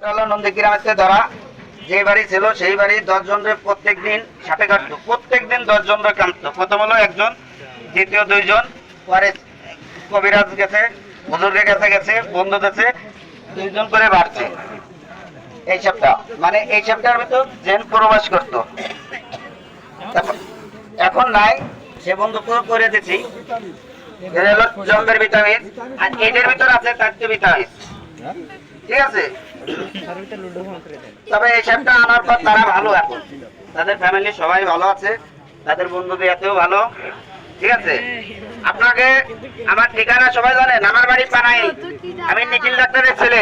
এটা হলো নন্দীগ্রামেতে ধরা যে বাড়ি ছিল সেই বাড়ি 10 জনের প্রত্যেকদিন সাপে কাটতো, প্রত্যেকদিন 10 জনের কাটতো। প্রথম হলো একজন, দ্বিতীয় 2 জন, পরে কবিরাজ গেছে, হুজুরের কাছে গেছে, বন্ধু গেছে, 2 জন করে বাড়ছে। এই সাপটা মানে এই সাপটার ভিতর জেন প্রবেশ করতো। এখন নাই, সে বন্ধু করে দিচ্ছি। এটা হলো জম্বের ভিটামিন, আর এদের ভিতর আছে তার ভিটামিন। ঠিক আছে, তবে এই সাপটা আনার পর তারা ভালো, এখন তাদের ফ্যামিলি সবাই ভালো আছে, তাদের বন্ধুদের এতেও ভালো। ঠিক আছে, আপনাকে আমার ঠিকানা সবাই জানেন, আমার বাড়ি পানাই, আমি নিখিল ডাক্তারের ছেলে।